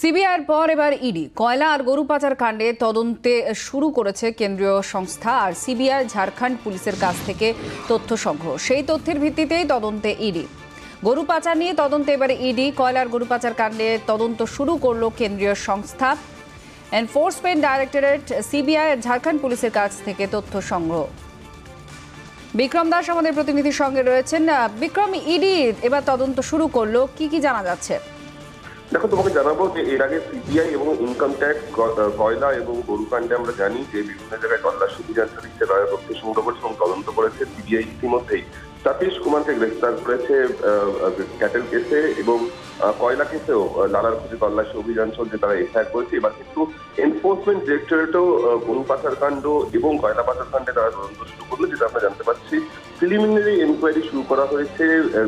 সিবিআইয়ের পর এবার ইডি কয়লা আর গরু পাচার কাণ্ডে তদন্তে শুরু করেছে কেন্দ্রীয় সংস্থা আর সিবিআই ঝাড়খণ্ড পুলিশের কাছ থেকে তথ্য সংগ্রহ। সেই তথ্যের ভিত্তিতেই তদন্তে ইডি। গরু পাচার নিয়ে তদন্তে এবারে ইডি কয়লার গরু পাচার কাণ্ডে তদন্ত শুরু করলো কেন্দ্রীয় সংস্থা এনফোর্সমেন্ট ডাইরেক্টরেট সিবিআই ঝাড়খণ্ড পুলিশের কাছ থেকে তথ্য সংগ্রহ। বিক্রম দাস আমাদের প্রতিনিধির সঙ্গে রয়েছেন। বিক্রম, ইডি এবার তদন্ত শুরু করলো, কি কি জানা যাচ্ছে? দেখো, তোমাকে জানাবো যে এর আগে সিবিআই এবং ইনকাম ট্যাক্স কয়লা এবং গরু কাণ্ডে আমরা জানি যে বিভিন্ন জায়গায় তল্লাশি অভিযান চালিয়েছে, রায় তথ্য সংগ্রহ করেছে এবং তদন্ত করেছে। সিবিআই ইতিমধ্যেই সতীশ কুমারকে গ্রেফতার করেছে ক্যাটেল কেসে এবং কয়লা কেসেও লালার খুঁজে তল্লাশি অভিযান চলছে, তারা এফআইআর করেছে। এবার কিন্তু এনফোর্সমেন্ট ডিরেক্টরেটও গরু পাচার কাণ্ড এবং কয়লা পাচার কাণ্ডে তারা তদন্ত শুরু করলো, যেটা আমরা জানতে পারছি। প্রিলিমিনারি এনকোয়ারি শুরু করা হয়েছে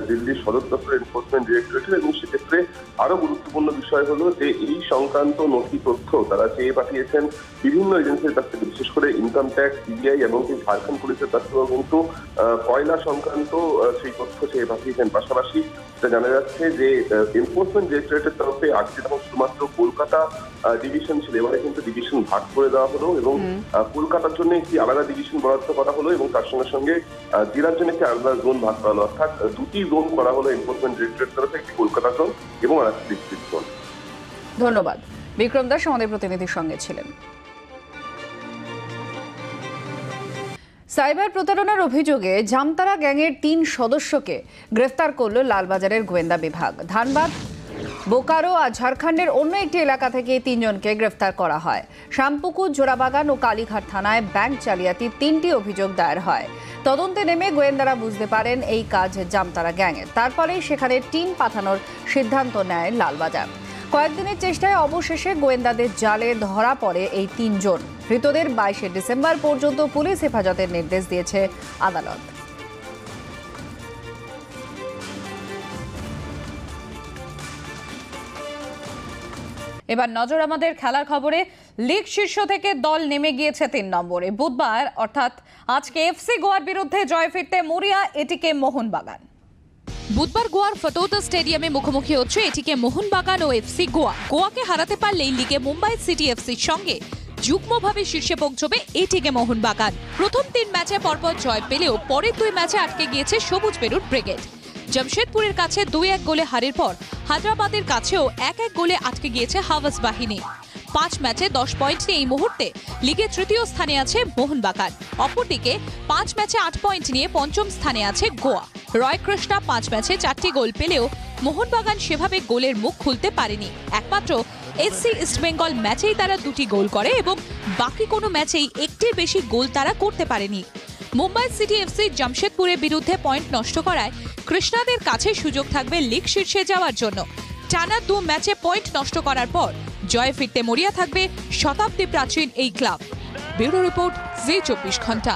দিল্লির সদর দপ্তর এনফোর্সমেন্ট ডিরেক্টরেটের, এবং সেক্ষেত্রে আরো গুরুত্বপূর্ণ বিষয় হলো যে এই সংক্রান্ত নথি তথ্য তারা চেয়ে পাঠিয়েছেন বিভিন্ন এজেন্সির কাছ থেকে, বিশেষ করে ইনকাম ট্যাক্স, সিবিআই এবং ঝাড়খণ্ড পুলিশের কাছ থেকেও কিন্তু কয়লা সংক্রান্ত সেই তথ্য চেয়ে পাঠিয়েছেন। পাশাপাশি জানা যাচ্ছে যে এনফোর্সমেন্ট ডিরেক্টরেটের তরফে আগে যেরকম শুধুমাত্র কলকাতা ডিভিশন ছিল, এবারে কিন্তু ডিভিশন ভাগ করে দেওয়া হলো এবং কলকাতার জন্য একটি আলাদা ডিভিশন বরাদ্দ করা হলো এবং তার সঙ্গে সঙ্গে জেলার জন্য একটি আলাদা জোন ভাগ করা হলো। অর্থাৎ দুটি জোন করা হলো এনফোর্সমেন্ট ডিরেক্টরেটের তরফে, একটি কলকাতা জোন এবং আরেকটি ডিস্ট্রিক্ট জোন। ধন্যবাদ। বিক্রম দাস আমাদের প্রতিনিধির সঙ্গে ছিলেন। সাইবার প্রতারণার অভিযোগে জামতারা গ্যাংয়ের 3 সদস্যকে গ্রেফতার করল লালবাজারের গোয়েন্দা বিভাগ। ধানবাদ, বোকারো আর ঝাড়খণ্ডের অন্য একটি এলাকা থেকে 3 জনকে গ্রেফতার করা হয়। শ্যামপুকুর, জোড়াবাগান ও কালীঘাট থানায় ব্যাংক জালিয়াতির 3টি অভিযোগ দায়ের হয়। তদন্তে নেমে গোয়েন্দারা বুঝতে পারেন এই কাজ জামতারা গ্যাংয়ের। তারপরেই সেখানে টিম পাঠানোর সিদ্ধান্ত নেয় লালবাজার। কয়েকদিনের চেষ্টায় অবশেষে গোয়েন্দাদের জালে ধরা পড়ে এই 3 জন। ধৃতদের 22 ডিসেম্বর পর্যন্ত পুলিশ হেফাজতের নির্দেশ দিয়েছে আদালত। এবার নজর আমাদের খেলার খবরে। লিগ শীর্ষ থেকে দল নেমে গিয়েছে 3 নম্বরে। বুধবার অর্থাৎ আজকে এফসি গোয়ার বিরুদ্ধে জয় ফিরতে মরিয়া এটিকে মোহনবাগান। বুধবার গোয়ার ফতোদা স্টেডিয়ামে মুখোমুখি হচ্ছে এটিকে মোহনবাগান ও এফসি গোয়া। গোয়াকে হারাতে পারলেই লিগে মুম্বাই সিটি এফসির সঙ্গে যুগ্মভাবে শীর্ষে পৌঁছবে এটিকে মোহনবাগান। প্রথম 3 ম্যাচে পরপর জয় পেলেও পরের 2 ম্যাচে আটকে গিয়েছে সবুজ বেরুট ব্রিগেড। জামশেদপুরের কাছে 2-1 গোলে হারের পর হায়দ্রাবাদের কাছেও 1-1 গোলে আটকে গিয়েছে হাওয়াস বাহিনী। 5 ম্যাচে 10 পয়েন্ট নিয়ে এই মুহূর্তে লিগে তৃতীয় স্থানে আছে মোহনবাগান। অপরদিকে 5 ম্যাচে 8 পয়েন্ট নিয়ে পঞ্চম স্থানে আছে গোয়া। রয় কৃষ্ণা 5 ম্যাচে 4টি গোল পেলেও মোহনবাগান সেভাবে গোলের মুখ খুলতে পারেনি। একমাত্র এসসি ইস্টবেঙ্গল ম্যাচেই তারা 2টি গোল করে এবং বাকি কোনো ম্যাচেই একটির বেশি গোল তারা করতে পারেনি। মুম্বাই সিটি এফসি জামশেদপুরের বিরুদ্ধে পয়েন্ট নষ্ট করায় কৃষ্ণাদের কাছে সুযোগ থাকবে লিগ শীর্ষে যাওয়ার জন্য। টানা 2 ম্যাচে পয়েন্ট নষ্ট করার পর জয় ফিরতে মরিয়া থাকবে শতাব্দী প্রাচীন এই ক্লাব। ব্যুরো রিপোর্ট, জি 24 ঘন্টা।